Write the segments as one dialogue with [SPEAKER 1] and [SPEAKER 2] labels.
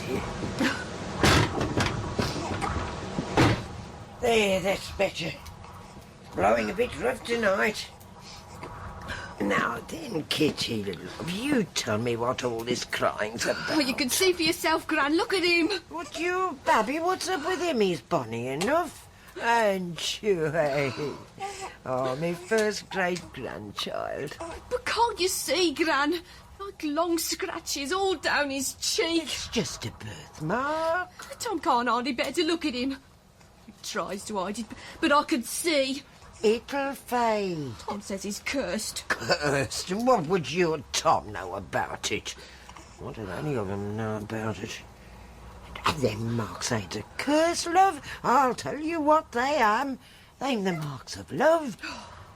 [SPEAKER 1] easy. There, that's better. Blowing a bit rough tonight. Now then, Kitty, love, you tell me what all this crying's about.
[SPEAKER 2] Well, you can see for yourself, Gran. Look at him.
[SPEAKER 1] What you, Babby? What's up with him? He's bonny enough. And you, eh? Oh, my first great-grandchild.
[SPEAKER 2] But can't you see, Gran? Like long scratches all down his cheek.
[SPEAKER 1] It's just a birthmark.
[SPEAKER 2] Tom can't hardly bear to look at him. He tries to hide it, but I can see.
[SPEAKER 1] It'll fade.
[SPEAKER 2] Tom says he's cursed.
[SPEAKER 1] Cursed? And what would you and Tom know about it? What did any of them know about it? Them marks ain't a curse, love. I'll tell you what they am. They'm the marks of love.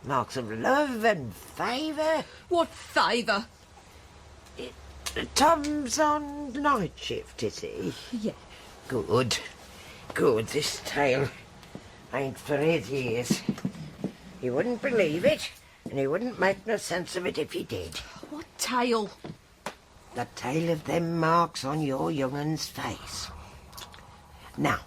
[SPEAKER 1] Marks of love and favour.
[SPEAKER 2] What favour?
[SPEAKER 1] Tom's on night shift, is he?
[SPEAKER 2] Yeah.
[SPEAKER 1] Good. Good, this tale ain't for his ears. He wouldn't believe it, and he wouldn't make no sense of it if he did.
[SPEAKER 2] What tale?
[SPEAKER 1] The tale of them marks on your young un's face. Now,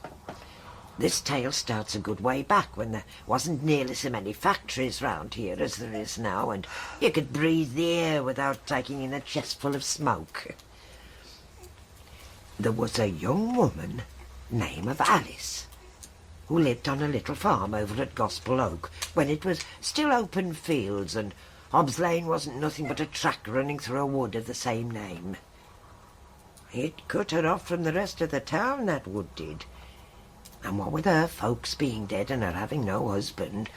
[SPEAKER 1] this tale starts a good way back when there wasn't nearly so many factories round here as there is now, and you could breathe the air without taking in a chestful of smoke. There was a young woman, name of Alice, who lived on a little farm over at Gospel Oak when it was still open fields and Hobbs Lane wasn't nothing but a track running through a wood of the same name. It cut her off from the rest of the town, that wood did. And what with her folks being dead and her having no husband,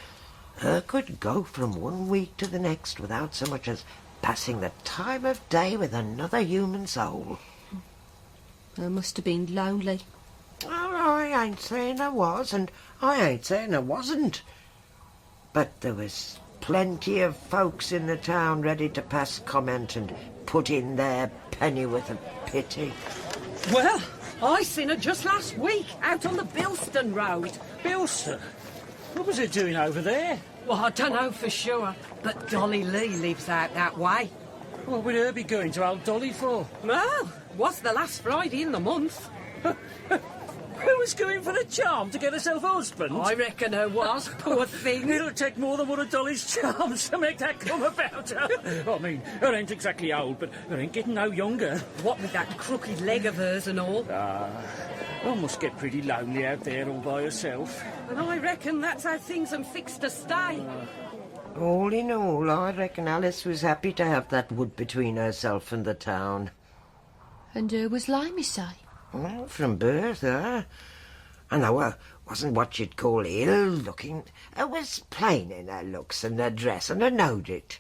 [SPEAKER 1] her could go from one week to the next without so much as passing the time of day with another human soul.
[SPEAKER 2] Her must have been lonely.
[SPEAKER 1] Oh, I ain't saying I was, and I ain't saying I wasn't. But there was plenty of folks in the town ready to pass comment and put in their pennyworth of pity.
[SPEAKER 3] Well, I seen her just last week, out on the Bilston Road.
[SPEAKER 4] Bilston? What was it doing over there?
[SPEAKER 3] Well, I don't know for sure, but Dolly Lee lives out that way.
[SPEAKER 4] What would her be going to old Dolly for?
[SPEAKER 3] Well, was the last Friday in the month.
[SPEAKER 4] Who was going for the charm to get herself a husband?
[SPEAKER 3] I reckon her was, poor thing.
[SPEAKER 4] It'll take more than one of Dolly's charms to make that come about. I mean, her ain't exactly old, but her ain't getting no younger.
[SPEAKER 3] What with that crooked leg of hers and all.
[SPEAKER 4] One must get pretty lonely out there all by herself.
[SPEAKER 3] And I reckon that's how things are fixed to stay.
[SPEAKER 1] All in all, I reckon Alice was happy to have that wood between herself and the town.
[SPEAKER 2] And her was lame, you say?
[SPEAKER 1] Well, from birth, And though her wasn't what you'd call ill-looking, her was plain in her looks and her dress, and I knowed it.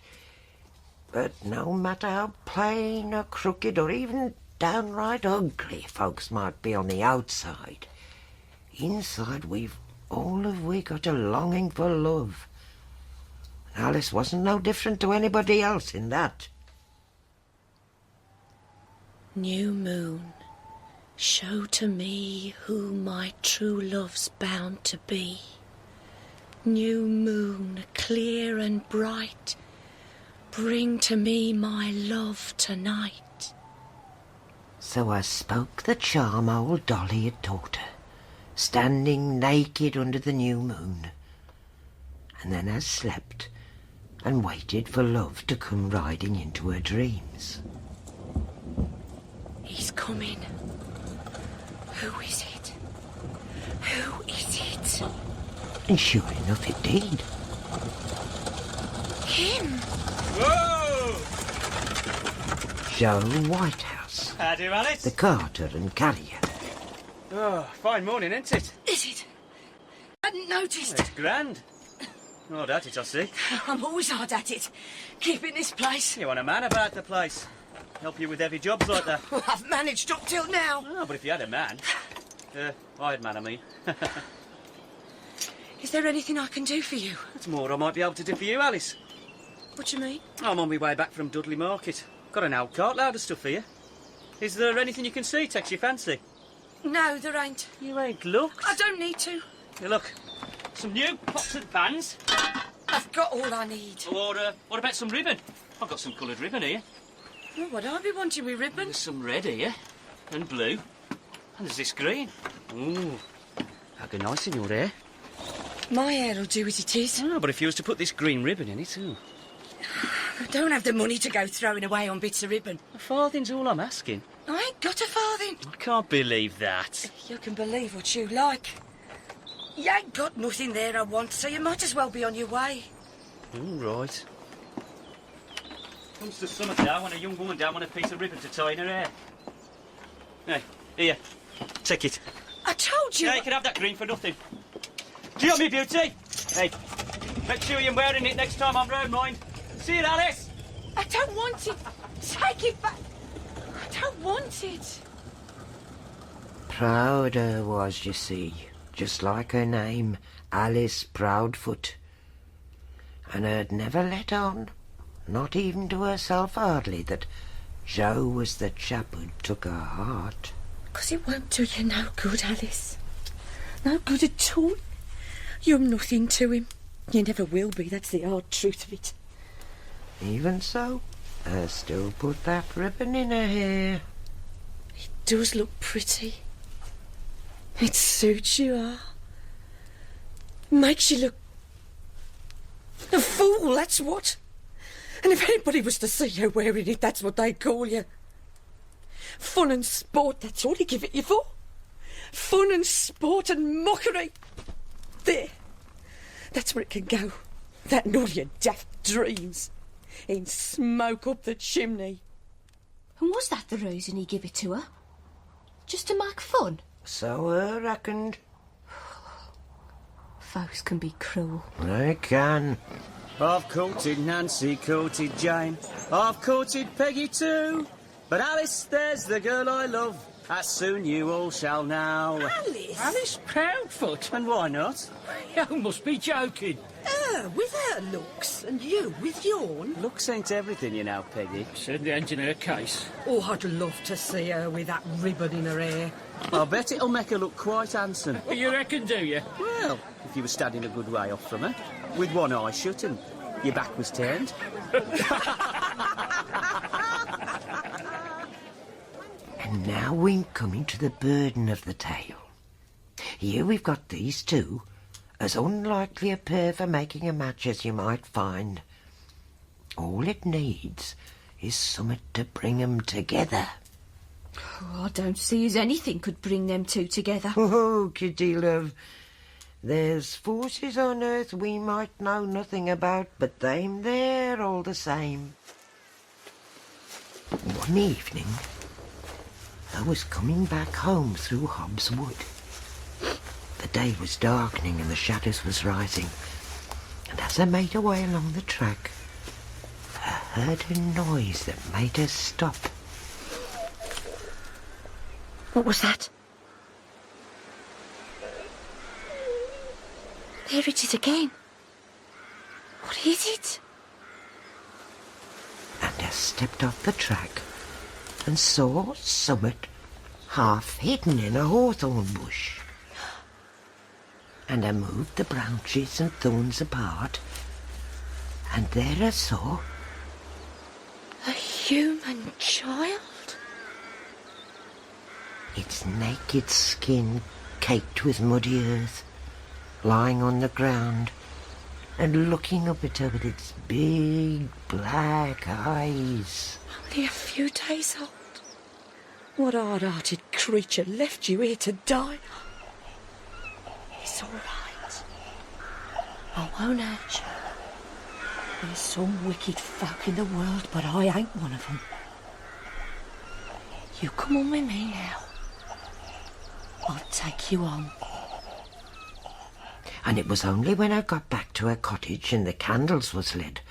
[SPEAKER 1] But no matter how plain or crooked or even downright ugly folks might be on the outside, inside we've all of we got a longing for love. Alice wasn't no different to anybody else in that.
[SPEAKER 5] New moon, show to me who my true love's bound to be. New moon, clear and bright, bring to me my love tonight.
[SPEAKER 1] So I spoke the charm old Dolly had taught her, standing naked under the new moon. And then I slept and waited for love to come riding into her dreams.
[SPEAKER 5] He's coming. Who is it? Who is it?
[SPEAKER 1] And sure enough it did.
[SPEAKER 5] Him!
[SPEAKER 4] Whoa!
[SPEAKER 1] Joe Whitehouse,
[SPEAKER 4] How do, Alice?
[SPEAKER 1] the carter and carrier.
[SPEAKER 4] Oh, fine morning, isn't it?
[SPEAKER 5] Is it? Hadn't noticed.
[SPEAKER 4] It's grand. Hard at it, I see.
[SPEAKER 5] I'm always hard at it. Keeping this place.
[SPEAKER 4] You want a man about the place. Help you with heavy jobs like that.
[SPEAKER 5] Well, I've managed up till now.
[SPEAKER 4] Oh, but if you had a man... I'd man, I mean.
[SPEAKER 5] Is there anything I can do for you?
[SPEAKER 4] That's more I might be able to do for you, Alice.
[SPEAKER 5] What do you mean?
[SPEAKER 4] I'm on my way back from Dudley Market. Got an old cart load of stuff for you. Is there anything you can see takes your fancy?
[SPEAKER 5] No, there ain't.
[SPEAKER 4] You ain't looked.
[SPEAKER 5] I don't need to.
[SPEAKER 4] Here, look. Some new pots and pans.
[SPEAKER 5] I've got all I need.
[SPEAKER 4] Or, what about some ribbon? I've got some coloured ribbon here.
[SPEAKER 5] Well, would I be wanting with ribbon?
[SPEAKER 4] There's some red here. And blue. And there's this green. Ooh, that'd go nice in your hair.
[SPEAKER 3] My hair'll do as it is.
[SPEAKER 4] Oh, but if you was to put this green ribbon in it, too.
[SPEAKER 3] I don't have the money to go throwing away on bits of ribbon.
[SPEAKER 4] A farthing's all I'm asking.
[SPEAKER 3] I ain't got a farthing.
[SPEAKER 4] I can't believe that.
[SPEAKER 3] You can believe what you like. You ain't got nothing there I want, so you might as well be on your way.
[SPEAKER 4] All right. Comes to summer now when a young woman don't want a piece of ribbon to tie in her hair. Hey, here, take it.
[SPEAKER 3] I told you...
[SPEAKER 4] Yeah, you can have that green for nothing. Do you want me, beauty? Hey, make sure you're wearing it next time I'm round, mind. See it, Alice?
[SPEAKER 3] I don't want it. Take it back. I don't want it.
[SPEAKER 1] Proud her was, you see, just like her name, Alice Proudfoot. And her'd never let on, not even to herself hardly, that Joe was the chap who'd took her heart.
[SPEAKER 5] 'Cause it won't do you no good, Alice. No good at all. You're nothing to him. You never will be, that's the hard truth of it.
[SPEAKER 1] Even so, her still put that ribbon in her hair.
[SPEAKER 5] It does look pretty. It suits you, makes you look a fool, that's what. And if anybody was to see you wearing it, that's what they'd call you. Fun and sport, that's all they give it you for. Fun and sport and mockery. There. That's where it can go. That and all your daft dreams. In smoke up the chimney.
[SPEAKER 2] And was that the reason he gave it to her? Just to make fun?
[SPEAKER 1] So her reckoned.
[SPEAKER 2] Folks can be cruel.
[SPEAKER 1] They can.
[SPEAKER 4] I've courted Nancy, courted Jane. I've courted Peggy too. But Alice, there's the girl I love. As soon you all shall know.
[SPEAKER 3] Alice?
[SPEAKER 4] Alice Proudfoot? And why not? You must be joking.
[SPEAKER 3] Her with her looks, and you with yourn.
[SPEAKER 4] Looks ain't everything, you know, Peggy. Certainly ain't in her case.
[SPEAKER 3] Oh, I'd love to see her with that ribbon in her hair.
[SPEAKER 4] I bet it'll make her look quite handsome. You reckon, do you? Well, if you were standing a good way off from her, with one eye shut and your back was turned.
[SPEAKER 1] And now we're coming to the burden of the tale. Here we've got these two, as unlikely a pair for making a match as you might find. All it needs is summat to bring 'em together.
[SPEAKER 2] Oh, I don't see as anything could bring them two together.
[SPEAKER 1] Oh, Kitty, love, there's forces on earth we might know nothing about, but they'm there all the same. One evening, I was coming back home through Hobbs Wood. The day was darkening and the shadows was rising, and as I made away along the track, I heard a noise that made us stop.
[SPEAKER 5] What was that? There it is again. What is it?
[SPEAKER 1] And I stepped off the track and saw summat half hidden in a hawthorn bush. And I moved the branches and thorns apart, and there I saw
[SPEAKER 5] A human child?
[SPEAKER 1] its naked skin caked with muddy earth, lying on the ground and looking up at her with its big black eyes.
[SPEAKER 5] Only a few days old. What hard-hearted creature left you here to die? It's all right. I won't hurt you. There's some wicked folk in the world, but I ain't one of them. You come on with me now. I'll take you on.
[SPEAKER 1] And it was only when I got back to her cottage and the candles was lit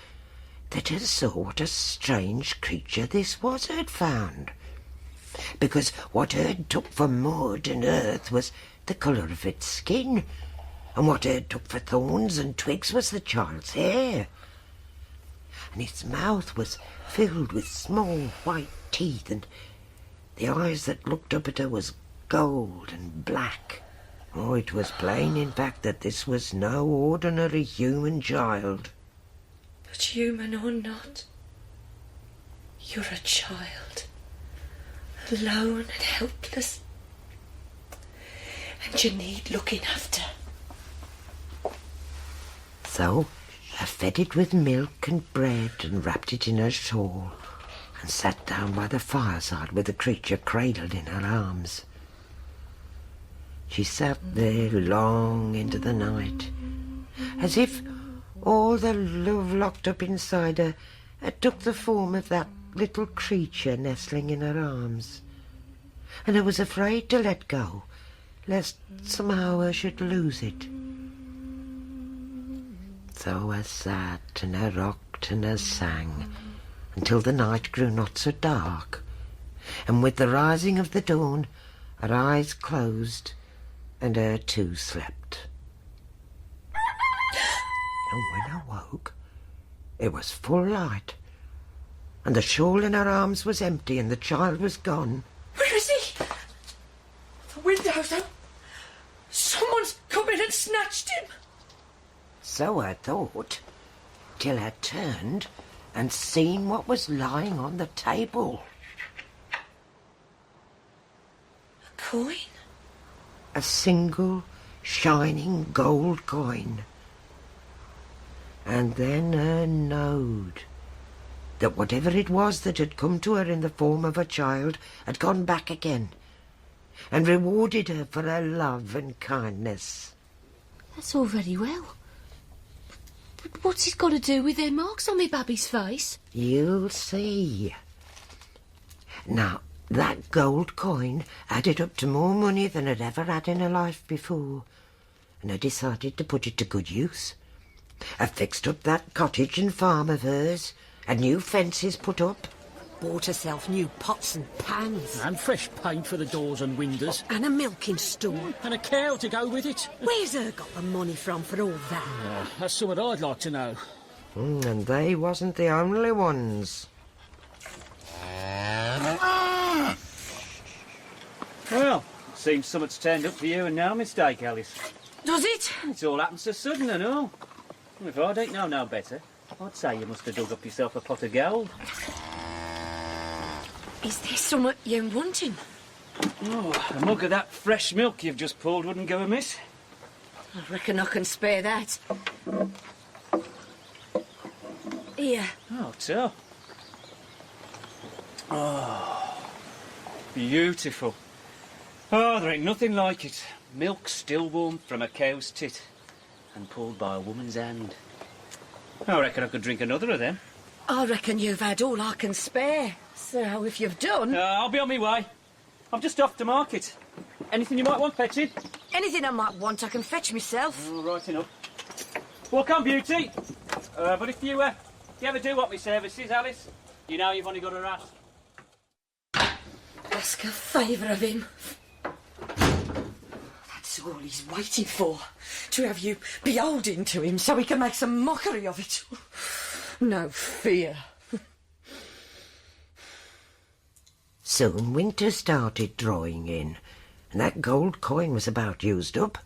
[SPEAKER 1] that I saw what a strange creature this was I'd found. Because what I'd took for mud and earth was the colour of its skin, and what I'd took for thorns and twigs was the child's hair. And its mouth was filled with small white teeth, and the eyes that looked up at her was gold and black. Oh, it was plain, in fact, that this was no ordinary human child.
[SPEAKER 5] But human or not, you're a child. Alone and helpless. and you need looking after.
[SPEAKER 1] So I fed it with milk and bread and wrapped it in her shawl and sat down by the fireside with the creature cradled in her arms. She sat there long into the night, as if all the love locked up inside her had took the form of that little creature nestling in her arms. And I was afraid to let go, lest somehow I should lose it. So I sat and I rocked and I sang until the night grew not so dark, and with the rising of the dawn her eyes closed and her too slept. And when I woke, it was full light, and the shawl in her arms was empty and the child was gone.
[SPEAKER 5] Where is he? The window's up. Someone's come in and snatched him.
[SPEAKER 1] So I thought, till I turned and seen what was lying on the table.
[SPEAKER 5] A coin?
[SPEAKER 1] A single shining gold coin. And then I knowed that whatever it was that had come to her in the form of a child had gone back again and rewarded her for her love and kindness.
[SPEAKER 2] That's all very well. But what's it got to do with them marks on me baby's face?
[SPEAKER 1] You'll see. Now, that gold coin added up to more money than I'd ever had in her life before, and I decided to put it to good use. I fixed up that cottage and farm of hers, had new fences put up.
[SPEAKER 3] Bought herself new pots and pans.
[SPEAKER 6] And fresh paint for the doors and windows.
[SPEAKER 3] And a milking stool.
[SPEAKER 6] And a cow to go with it.
[SPEAKER 3] Where's her got the money from for all that?
[SPEAKER 6] That's something I'd like to know.
[SPEAKER 1] And they wasn't the only ones.
[SPEAKER 4] Well, seems something's turned up for you and no mistake, Alice.
[SPEAKER 3] Does it?
[SPEAKER 4] It's all happened so sudden and all. If I don't know no better, I'd say you must have dug up yourself a pot of gold.
[SPEAKER 3] Is there something you're wanting?
[SPEAKER 4] Oh, a mug of that fresh milk you've just poured wouldn't go amiss.
[SPEAKER 3] I reckon I can spare that. Here.
[SPEAKER 4] Oh, so. Oh, beautiful. Oh, there ain't nothing like it. Milk still warm from a cow's tit and pulled by a woman's hand. I reckon I could drink another of them.
[SPEAKER 3] I reckon you've had all I can spare. So if you've done...
[SPEAKER 4] I'll be on my way. I'm just off to market. Anything you might want fetching?
[SPEAKER 3] Anything I might want, I can fetch myself.
[SPEAKER 4] Oh, right enough. Walk on, beauty. But if you ever do want me services, Alice, you know you've only got to ask.
[SPEAKER 3] Ask a favour of him. That's all he's waiting for. To have you beholden to him so he can make some mockery of it. No fear.
[SPEAKER 1] Soon winter started drawing in, and that gold coin was about used up.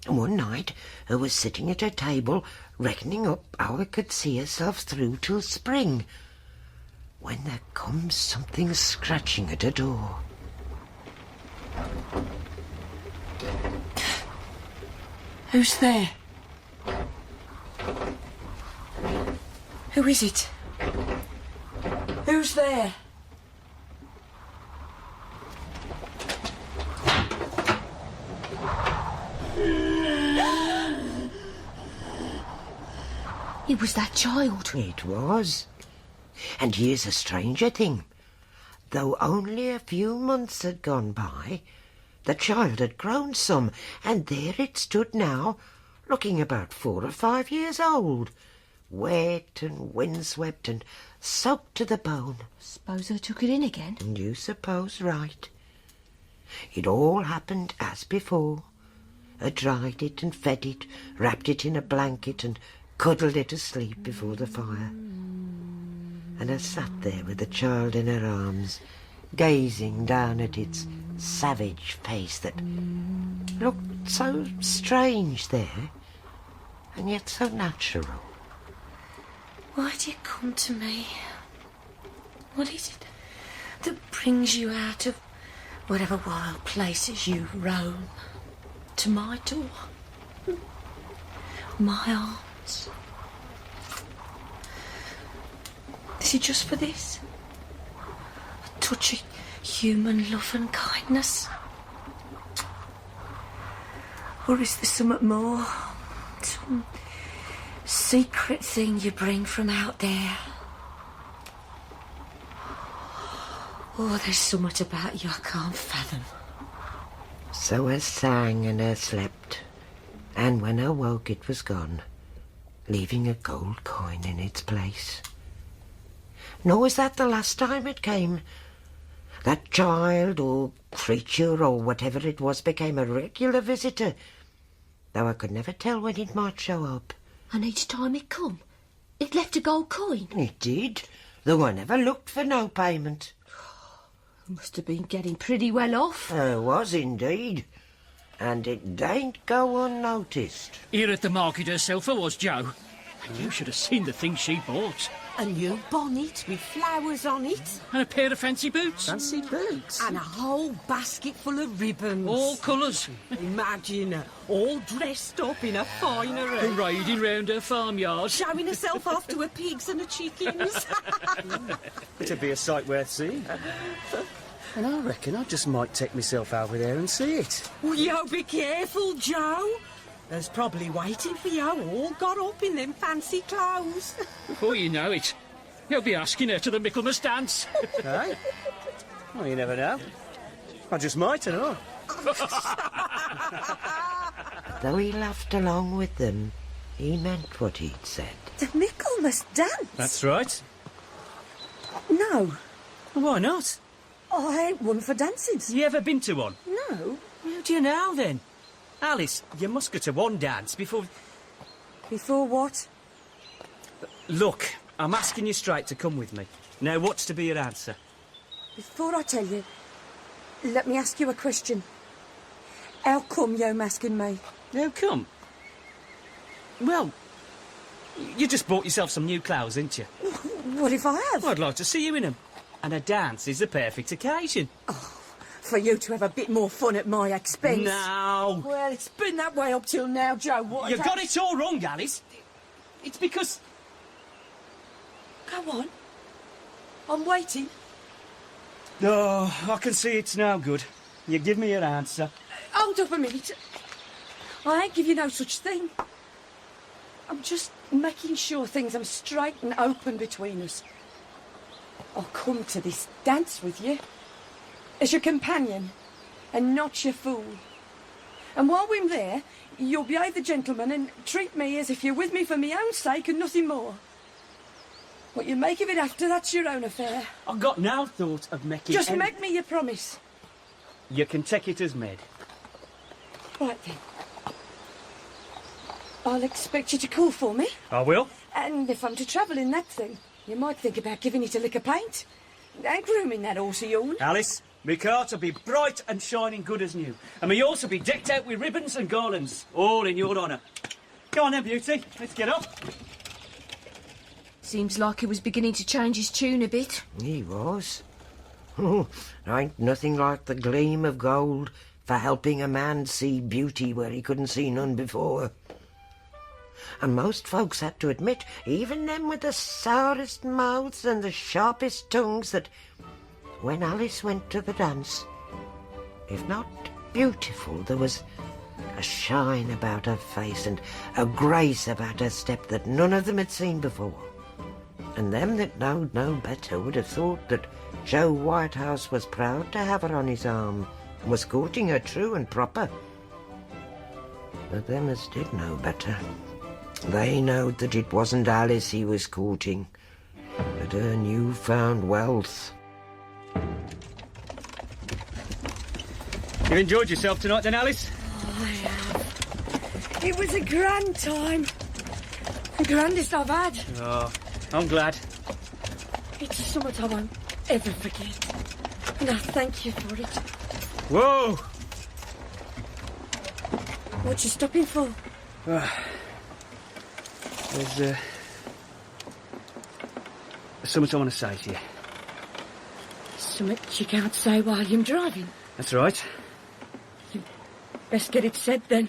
[SPEAKER 1] And one night I was sitting at her table, reckoning up how I could see herself through till spring, when there comes something scratching at her door.
[SPEAKER 3] Who's there? Who is it? Who's there?
[SPEAKER 2] It was that child.
[SPEAKER 1] It was. And here's a stranger thing. Though only a few months had gone by, the child had grown some, and there it stood now, looking about 4 or 5 years old, wet and windswept and soaked to the bone.
[SPEAKER 2] Suppose I took it in again.
[SPEAKER 1] And you suppose right. It all happened as before. I dried it and fed it, wrapped it in a blanket and cuddled it asleep before the fire. And I sat there with the child in her arms, gazing down at its savage face that looked so strange there, and yet so natural.
[SPEAKER 5] Why do you come to me? What is it that brings you out of whatever wild places you roam? to my door. My arms. Is it just for this? A touch of human love and kindness? Or is there something more? Some secret thing you bring from out there? Oh, there's so much about you I can't fathom.
[SPEAKER 1] So her sang and her slept, and when her woke it was gone, leaving a gold coin in its place. Nor was that the last time it came. That child or creature or whatever it was became a regular visitor, though I could never tell when it might show up.
[SPEAKER 2] And each time it come, it left a gold coin.
[SPEAKER 1] It did, though I never looked for no payment.
[SPEAKER 2] Must have been getting pretty well off.
[SPEAKER 1] Was indeed. And it dain't go unnoticed.
[SPEAKER 6] Here at the market herself I was, Joe. And you should have seen the things she bought.
[SPEAKER 3] A new bonnet with flowers on it.
[SPEAKER 6] And a pair of fancy boots.
[SPEAKER 7] Fancy boots?
[SPEAKER 3] And a whole basket full of ribbons.
[SPEAKER 6] All colours.
[SPEAKER 3] Imagine her, all dressed up in a finery.
[SPEAKER 6] Riding round her farmyard.
[SPEAKER 3] Showing herself off to her pigs and her chickens.
[SPEAKER 7] It'd be a sight worth seeing. And I reckon I just might take myself over there and see it.
[SPEAKER 3] Well, you be careful, Joe. There's probably waiting for you, all got up in them fancy clothes.
[SPEAKER 6] Before you know it, you'll be asking her to the Michaelmas dance.
[SPEAKER 7] Eh? Well, you never know. I just might, and all.
[SPEAKER 1] Though he laughed along with them, he meant what he'd said.
[SPEAKER 3] The Michaelmas dance?
[SPEAKER 7] That's right.
[SPEAKER 3] No,
[SPEAKER 7] Why not?
[SPEAKER 3] I ain't one for dances.
[SPEAKER 7] You ever been to one?
[SPEAKER 3] No.
[SPEAKER 7] How do you know, then? Alice, you must go to one dance before...
[SPEAKER 3] Before what?
[SPEAKER 7] Look, I'm asking you straight to come with me. Now, what's to be your answer?
[SPEAKER 3] Before I tell you, let me ask you a question. How come you're asking me?
[SPEAKER 7] How come? Well, you just bought yourself some new clothes, didn't you?
[SPEAKER 3] What if I have?
[SPEAKER 7] Well, I'd like to see you in them. And a dance is the perfect occasion.
[SPEAKER 3] For you to have a bit more fun at my expense.
[SPEAKER 7] No.
[SPEAKER 3] Well, it's been that way up till now, Joe. What
[SPEAKER 7] You've got it all wrong, Alice. It's because...
[SPEAKER 3] Go on. I'm waiting.
[SPEAKER 7] Oh, I can see it's no good. You give me your answer.
[SPEAKER 3] Hold up a minute. I ain't give you no such thing. I'm just making sure things are straight and open between us. I'll come to this dance with you as your companion and not your fool. And while we're there, you'll behave the gentleman and treat me as if you're with me for my own sake and nothing more. What you make of it after, that's your own affair.
[SPEAKER 7] I've got no thought of making...
[SPEAKER 3] Just make me your promise.
[SPEAKER 7] You can take it as made.
[SPEAKER 3] Right then. I'll expect you to call for me.
[SPEAKER 7] I will.
[SPEAKER 3] And if I'm to travel in that thing, you might think about giving it a lick of paint. And grooming that horse of yourn.
[SPEAKER 7] Alice, my cart will be bright and shining good as new. And may also be decked out with ribbons and garlands, all in your honour. Go on then, beauty. Let's get up.
[SPEAKER 2] Seems like he was beginning to change his tune a bit.
[SPEAKER 1] He was. Oh, ain't nothing like the gleam of gold for helping a man see beauty where he couldn't see none before. And most folks had to admit, even them with the sourest mouths and the sharpest tongues, that when Alice went to the dance, if not beautiful, there was a shine about her face and a grace about her step that none of them had seen before. And them that knowed no better would have thought that Joe Whitehouse was proud to have her on his arm and was courting her true and proper. But them as did know better, they knowed that it wasn't Alice he was courting, but her new-found wealth.
[SPEAKER 7] You enjoyed yourself tonight then, Alice?
[SPEAKER 3] I have. It was a grand time. The grandest I've had.
[SPEAKER 7] Oh, I'm glad.
[SPEAKER 3] It's something I won't ever forget. And I thank you for it.
[SPEAKER 7] Whoa!
[SPEAKER 3] What you stopping for?
[SPEAKER 7] There's something I want to say to you.
[SPEAKER 3] Something you can't say while you're driving.
[SPEAKER 7] That's right.
[SPEAKER 3] Best get it said then.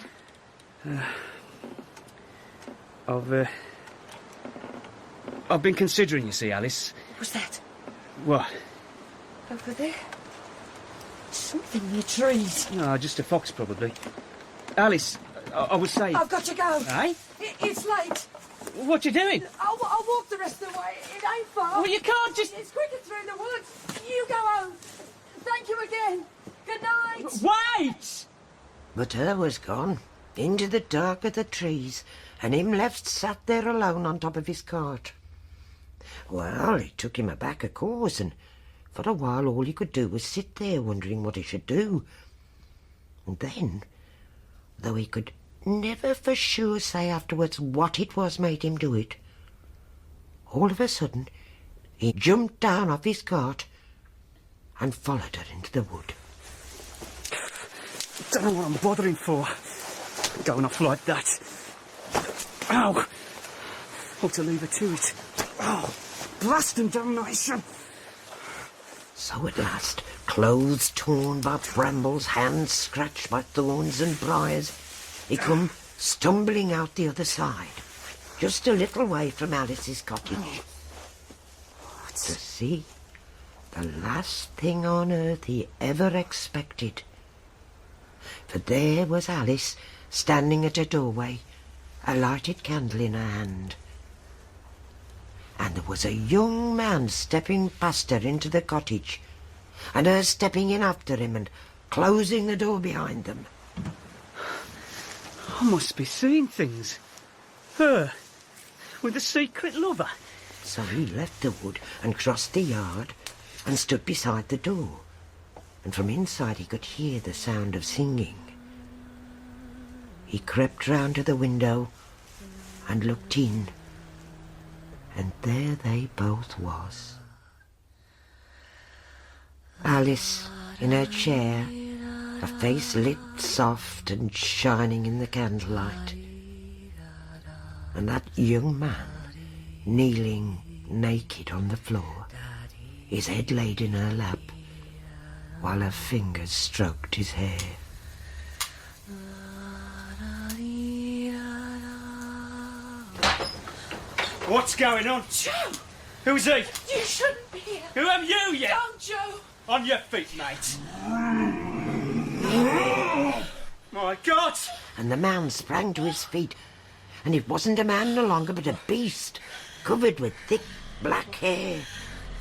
[SPEAKER 7] I've been considering, you see, Alice.
[SPEAKER 3] What's that?
[SPEAKER 7] What?
[SPEAKER 3] Over there? Something in the trees.
[SPEAKER 7] No, just a fox, probably. Alice, I was saying...
[SPEAKER 3] I've got to go.
[SPEAKER 7] Eh?
[SPEAKER 3] It's late.
[SPEAKER 7] What you doing?
[SPEAKER 3] I'll walk the rest of the way. It ain't far.
[SPEAKER 7] Well, you can't just...
[SPEAKER 3] It's quicker through the woods. You go home. Thank you again. Good night.
[SPEAKER 7] Wait!
[SPEAKER 1] But her was gone, into the dark of the trees, and him left sat there alone on top of his cart. Well, it took him aback, of course, and for a while all he could do was sit there wondering what he should do. And then, though he could never for sure say afterwards what it was made him do it, all of a sudden he jumped down off his cart and followed her into the wood.
[SPEAKER 7] Don't know what I'm bothering for. Going off like that. Ow! Ought to leave her to it. Oh, blast and damnation!
[SPEAKER 1] So at last, clothes torn by brambles, hands scratched by thorns and briars, he come stumbling out the other side, just a little way from Alice's cottage. To see the last thing on earth he ever expected. For there was Alice, standing at her doorway, a lighted candle in her hand. And there was a young man stepping past her into the cottage, and her stepping in after him and closing the door behind them.
[SPEAKER 7] I must be seeing things. Her, with a secret lover.
[SPEAKER 1] So he left the wood and crossed the yard and stood beside the door, and from inside he could hear the sound of singing. He crept round to the window and looked in, and there they both was. Alice in her chair, her face lit soft and shining in the candlelight, and that young man kneeling naked on the floor, his head laid in her lap, while her fingers stroked his hair.
[SPEAKER 7] What's going on?
[SPEAKER 3] Joe!
[SPEAKER 7] Who's he?
[SPEAKER 3] You shouldn't be here.
[SPEAKER 7] Who am you, yet?
[SPEAKER 3] Don't, Joe.
[SPEAKER 7] On your feet, mate. My God!
[SPEAKER 1] And the man sprang to his feet, and it wasn't a man no longer but a beast, covered with thick black hair,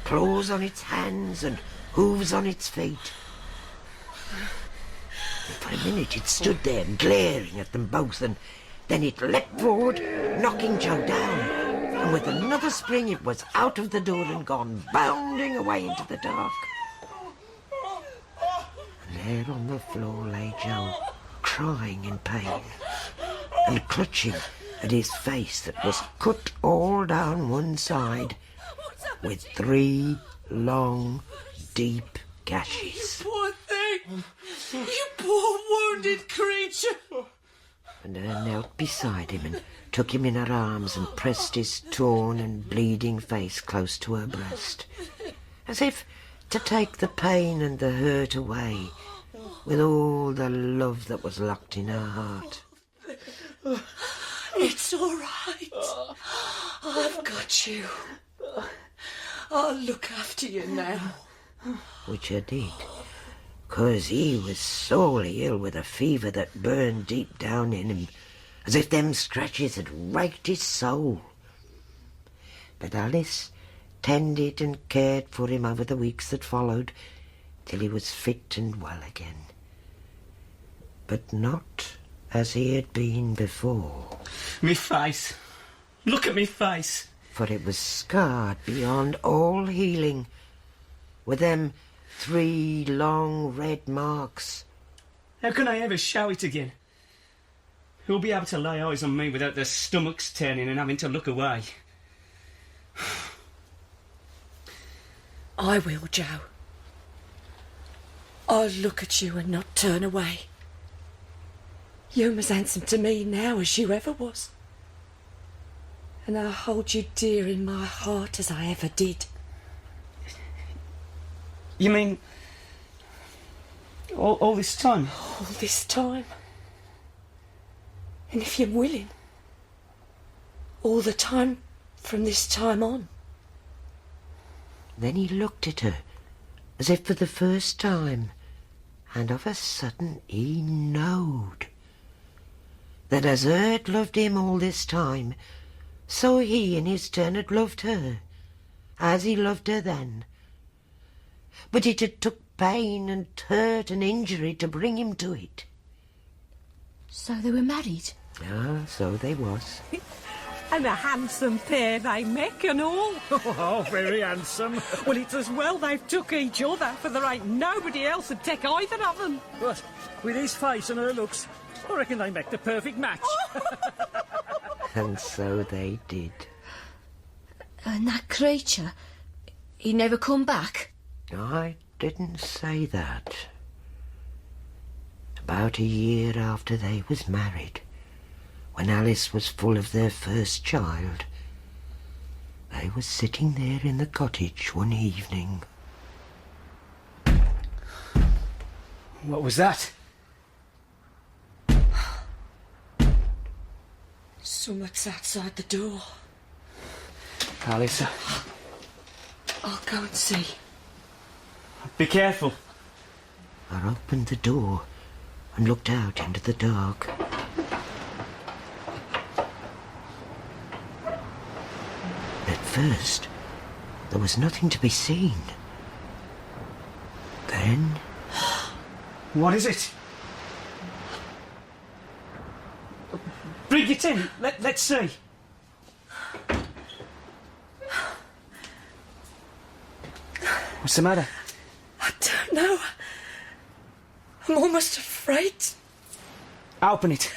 [SPEAKER 1] claws on its hands and hooves on its feet. And for a minute it stood there glaring at them both, and then it leapt forward, knocking Joe down, and with another spring it was out of the door and gone bounding away into the dark. And there on the floor lay Joe, crying in pain and clutching at his face that was cut all down one side with 3 long, deep gashes.
[SPEAKER 3] Poor thing. You poor wounded creature.
[SPEAKER 1] And her knelt beside him and took him in her arms and pressed his torn and bleeding face close to her breast, as if to take the pain and the hurt away with all the love that was locked in her heart.
[SPEAKER 3] It's all right. I've got you. I'll look after you now.
[SPEAKER 1] Which her did, 'cause he was sorely ill with a fever that burned deep down in him, as if them scratches had raked his soul. But Alice tended and cared for him over the weeks that followed, till he was fit and well again. But not as he had been before.
[SPEAKER 7] Me face. Look at me face.
[SPEAKER 1] For it was scarred beyond all healing, with them 3 long red marks.
[SPEAKER 7] How can I ever show it again? Who'll be able to lay eyes on me without their stomachs turning and having to look away?
[SPEAKER 3] I will, Joe. I'll look at you and not turn away. You're as handsome to me now as you ever was. And I'll hold you dear in my heart as I ever did.
[SPEAKER 7] You mean... all this time?
[SPEAKER 3] All this time? And if you're willing, all the time from this time on.
[SPEAKER 1] Then he looked at her, as if for the first time, and of a sudden he knowed that as her had loved him all this time, so he in his turn had loved her, as he loved her then. But it had took pain and hurt and injury to bring him to it.
[SPEAKER 2] So they were married?
[SPEAKER 1] Ah, so they was.
[SPEAKER 8] And a handsome pair they make and all.
[SPEAKER 6] Oh, very handsome.
[SPEAKER 8] Well, it's as well they've took each other, for there ain't nobody else would take either of them.
[SPEAKER 6] But with his face and her looks, I reckon they make the perfect match.
[SPEAKER 1] And so they did.
[SPEAKER 2] And that creature, he never come back?
[SPEAKER 1] I didn't say that. About a year after they was married, when Alice was full of their first child, they was sitting there in the cottage one evening.
[SPEAKER 7] What was that?
[SPEAKER 3] Someone's outside the door.
[SPEAKER 7] Alice,
[SPEAKER 3] I'll go and see.
[SPEAKER 7] be careful.
[SPEAKER 1] I opened the door and looked out into the dark. At first, there was nothing to be seen. Then,
[SPEAKER 7] What is it? Bring it in. Let's see. What's the matter?
[SPEAKER 3] I don't know. I'm almost afraid.
[SPEAKER 7] Open it.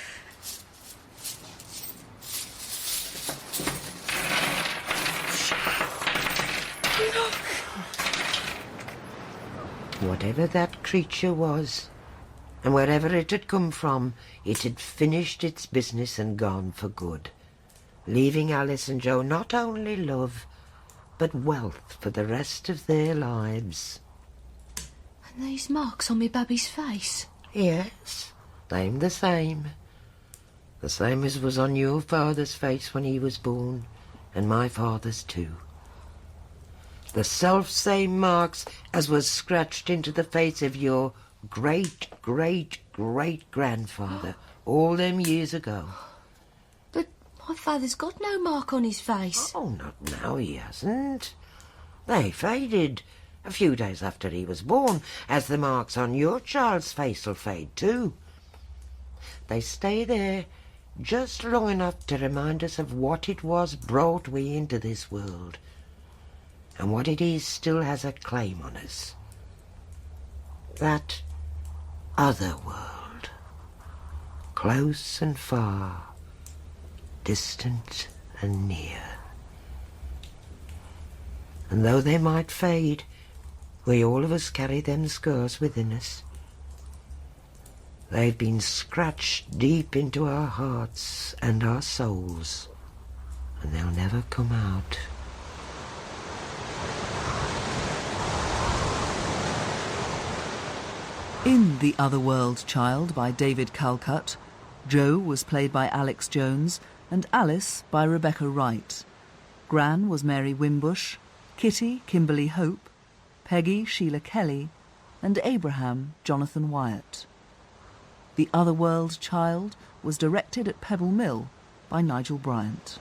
[SPEAKER 1] whatever that creature was, and wherever it had come from, it had finished its business and gone for good, leaving Alice and Joe not only love, but wealth for the rest of their lives.
[SPEAKER 2] And these marks on me babby's face?
[SPEAKER 1] Yes, they'm the same. The same as was on your father's face when he was born, and my father's too. The self-same marks as was scratched into the face of your great-great-great-grandfather all them years ago.
[SPEAKER 2] But my father's got no mark on his face.
[SPEAKER 1] Oh, not now he hasn't. They faded a few days after he was born, as the marks on your child's face'll fade too. They stay there just long enough to remind us of what it was brought we into this world, and what it is still has a claim on us. That other world, close and far, distant and near. And though they might fade, we all of us carry them scars within us. They've been scratched deep into our hearts and our souls, and they'll never come out.
[SPEAKER 9] In The Otherworld Child by David Calcutt, Joe was played by Alex Jones and Alice by Rebecca Wright. Gran was Mary Wimbush, Kitty Kimberley Hope, Peggy Sheila Kelley, and Abraham Jonathan Wyatt. The Otherworld Child was directed at Pebble Mill by Nigel Bryant.